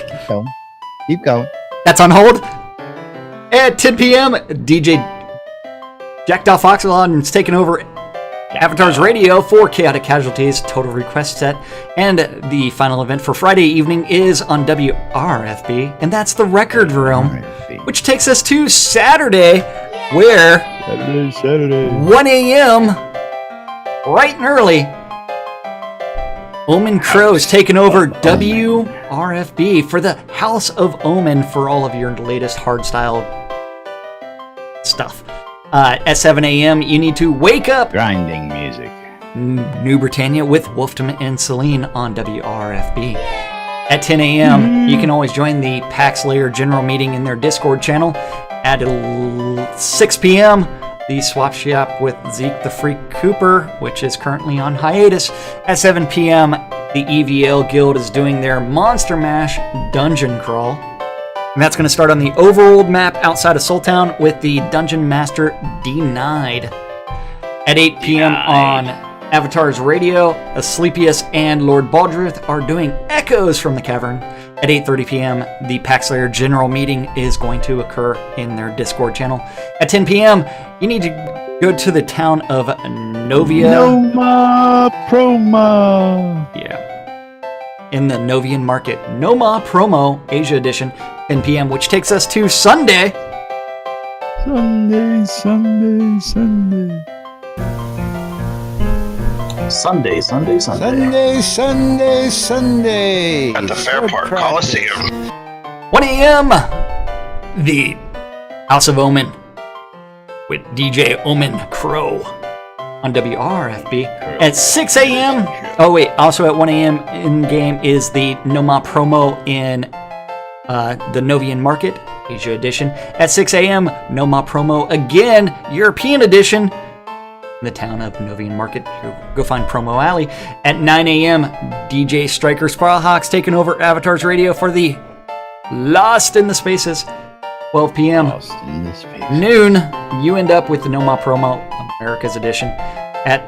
Keep going. That's on hold. At 10 p.m., DJ Jack Foxalon is taking over Avatar's radio for Chaotic Casualties Total Request Set. And the final event for Friday evening is on WRFB, and that's the Record Room, which takes us to Saturday, where Saturday. 1 a.m., bright and early, Omen Crow is taking over WRFB for the House of Omen for all of your latest hardstyle stuff. At 7 a.m., you need to wake up. Grinding music. New Britannia with Wolfram and Celine on WRFB. At 10 a.m., you can always join the PAX Layer General Meeting in their Discord channel. At 6 p.m., the Swap Shop with Zeke the Freak Cooper, which is currently on hiatus. At 7 p.m., the EVL Guild is doing their Monster Mash Dungeon Crawl. And that's going to start on the overworld map outside of Soultown with the Dungeon Master Denied. At 8 p.m. on Avatar's Radio, Asclepius and Lord Baldruth are doing Echoes from the Cavern. At 8:30 p.m., the PAX Layer General Meeting is going to occur in their Discord channel. At 10 p.m., you need to go to the town of Novia. Noma Promo. Yeah. In the Novian Market. Noma Promo Asia Edition. 10 p.m., which takes us to Sunday. Sunday. At the Fair Park Coliseum. 1 a.m., the House of Omen with DJ Omen Crow on WRFB. At 6 a.m., also at 1 a.m. in-game is the Noma promo in the Novian Market, Asia Edition. At 6 a.m., Noma Promo again, European Edition, in the town of Novian Market. Go find Promo Alley. At 9 a.m., DJ Striker Sparrowhawks taking over Avatar's Radio for the Lost in the Spaces. 12 p.m. Noon, you end up with the Noma Promo, America's Edition. At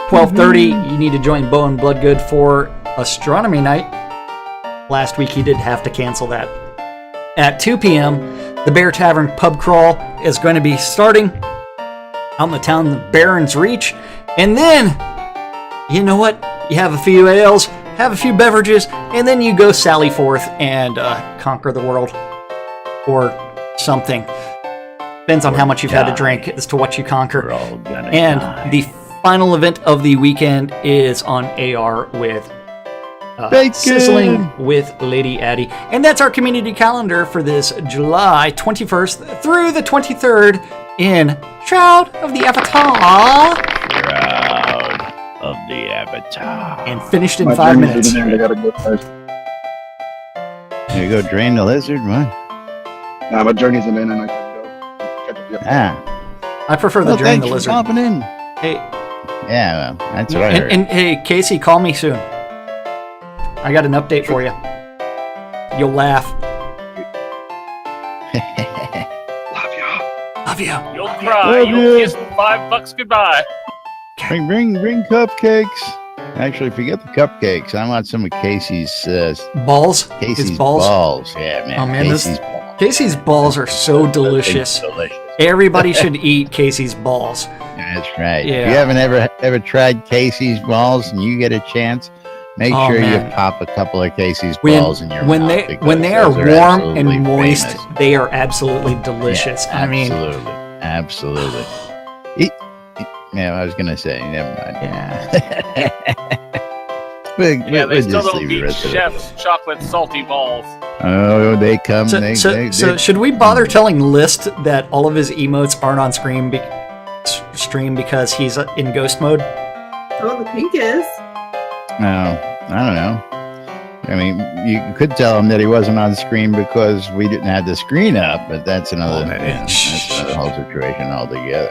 12:30, you need to join Bo and Bloodgood for Astronomy Night. Last week he did have to cancel that. At 2 p.m., the Bear Tavern Pub Crawl is going to be starting out in the town of Barron's Reach. And then, you know what? You have a few ales, have a few beverages, and then you go sally forth and conquer the world. Or something. Depends on how much you've had to drink as to what you conquer. And the final event of the weekend is on AR with Sizzling with Lady Addie. And that's our community calendar for this July 21st through the 23rd in Shroud of the Avatar. Shroud of the Avatar. And finished in 5 minutes. Here you go, drain the lizard, what? Nah, my journey's in and I can go. I prefer the drain the lizard. Popping in. Hey. Yeah, well, that's what I heard. And hey, Casey, call me soon. I got an update for you. You'll laugh. Love you. You'll cry. You'll kiss $5 goodbye. Bring cupcakes. Actually, forget the cupcakes. I want some of Casey's balls. Casey's His balls. Yeah, man. Oh man, Casey's balls are so delicious. Everybody should eat Casey's balls. That's right. Yeah. If you haven't ever tried Casey's balls and you get a chance, make sure you pop a couple of Casey's balls in your mouth. When they are warm and moist, they are absolutely delicious. Yeah, absolutely. Yeah, I was gonna say, never mind. Yeah. They still just don't leave beat Chef's chocolate salty balls. Oh, they come. So should we bother telling List that all of his emotes aren't on stream because he's in ghost mode? Oh, the pink is. No, I don't know. I mean, you could tell him that he wasn't on screen because we didn't have the screen up, but that's another whole situation altogether.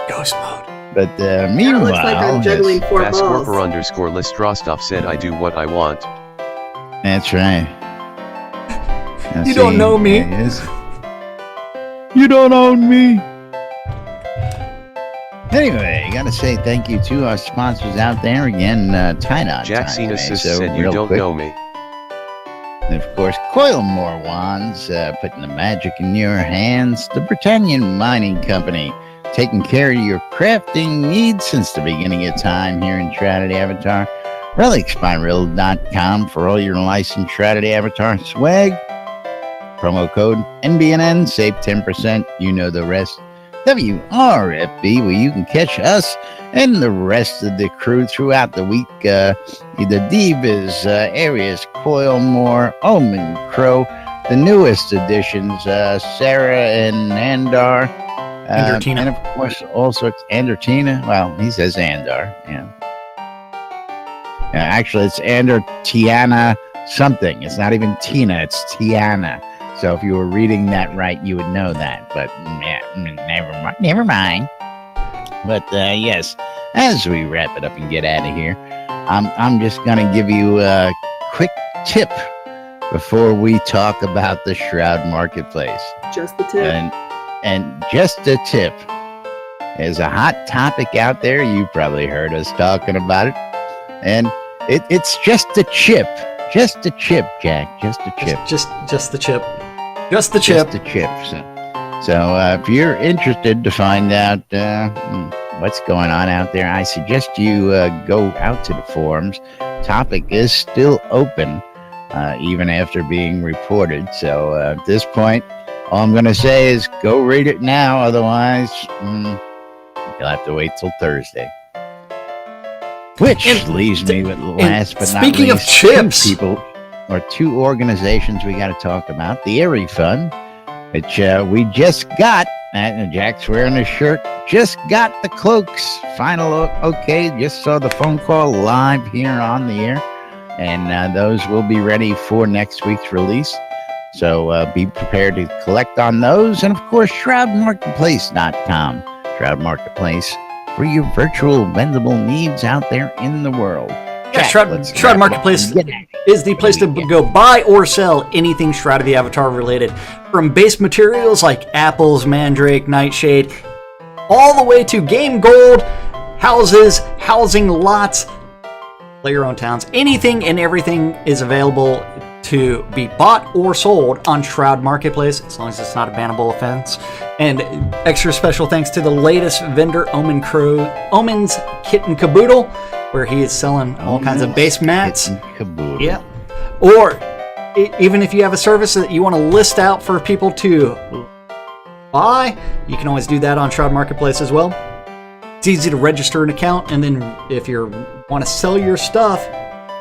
Ghost mode. But meanwhile, looks like I'm juggling 4 balls. _List Rostov said, I do what I want. That's right. You don't know me. You don't own me. Anyway, gotta say thank you to our sponsors out there again. Tie-Knot. Jack Cena said, you don't know me. And of course, Coilmore Wands, putting the magic in your hands. The Britannian Mining Company, taking care of your crafting needs since the beginning of time here in Shroud Avatar. RelicsByRill.com for all your licensed Shroud Avatar swag. Promo code NBNN, save 10%. You know the rest. WRFB, where you can catch us and the rest of the crew throughout the week. The Divas, Arius, Coilmore, Omen, Crow, the newest additions, Sarah and Andar. Andertina. And of course, all sorts. Andertina. Well, he says Andar. Yeah. Actually, it's Tiana something. It's not even Tina. It's Tiana. So if you were reading that right, you would know that. But never mind. But yes, as we wrap it up and get out of here, I'm just gonna give you a quick tip before we talk about the Shroud Marketplace. Just the tip. And just a tip. There's a hot topic out there. You probably heard us talking about it. And it's just a chip. Just a chip, Jack. Just a chip. Just the chip. Just the chip. Just the chip. So if you're interested to find out what's going on out there, I suggest you go out to the forums. Topic is still open, even after being reported. So at this point, all I'm going to say is go read it now. Otherwise, you'll have to wait till Thursday. Which leaves me with last but not least, speaking of chips, two organizations we got to talk about. The Erie Fund, which we just got, and Jack's wearing a shirt, just got the cloaks. Final okay, just saw the phone call live here on the air. and those will be ready for next week's release. So be prepared to collect on those. And of course, shroudmarketplace.com. Shroud Marketplace for your virtual vendable needs out there in the world. Yeah, Shroud Marketplace is the place to go buy or sell anything Shroud of the Avatar related. From base materials like apples, mandrake, nightshade, all the way to game gold, houses, housing lots, play your own towns. Anything and everything is available to be bought or sold on Shroud Marketplace, as long as it's not a bannable offense. And extra special thanks to the latest vendor, Omen's Kit and Caboodle, where he is selling all kinds of base mats. Yeah. Or even if you have a service that you want to list out for people to buy, you can always do that on Shroud Marketplace as well. It's easy to register an account, and then if you want to sell your stuff,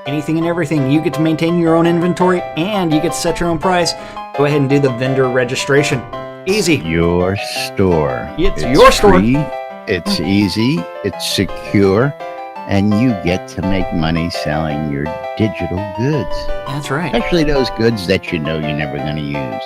anything and everything, you get to maintain your own inventory and you get to set your own price. Go ahead and do the vendor registration. Easy. Your store. It's your store. Free, it's easy, it's secure, and you get to make money selling your digital goods. That's right. Especially those goods that you know you're never going to use.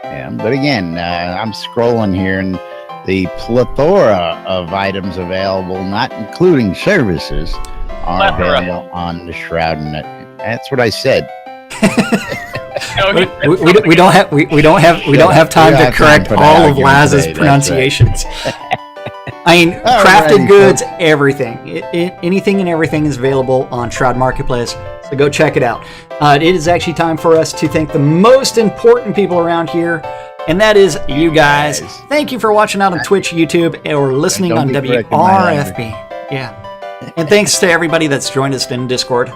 Yeah, but again, I'm scrolling here, and the plethora of items available, not including services, are available on the Shroud Net. That's what I said. we don't have time to correct all of Laz's pronunciations. I mean, crafted goods, everything. Anything and everything is available on Shroud Marketplace, so go check it out. It is actually time for us to thank the most important people around here, and that is you guys. Thank you for watching out on Twitch, YouTube, or listening on WRFB. Yeah. And thanks to everybody that's joined us in Discord.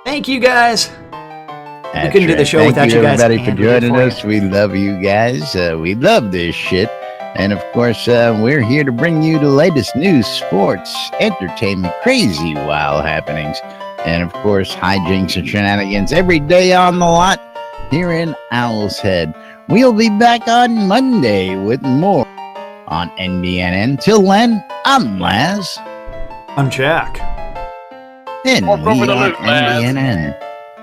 Thank you guys. We couldn't do the show without you guys. Thank you, everybody, for joining us. We love you guys. We love this shit. And of course, we're here to bring you the latest news, sports, entertainment, crazy, wild happenings, and of course, hijinks and shenanigans every day on the lot here in Owl's Head. We'll be back on Monday with more on NBNN. Till then, I'm Laz. I'm Jack. And we Laz. NBNN.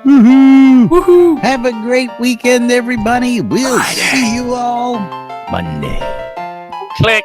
Woohoo! Woohoo! Have a great weekend, everybody. We'll see you all Monday. Click.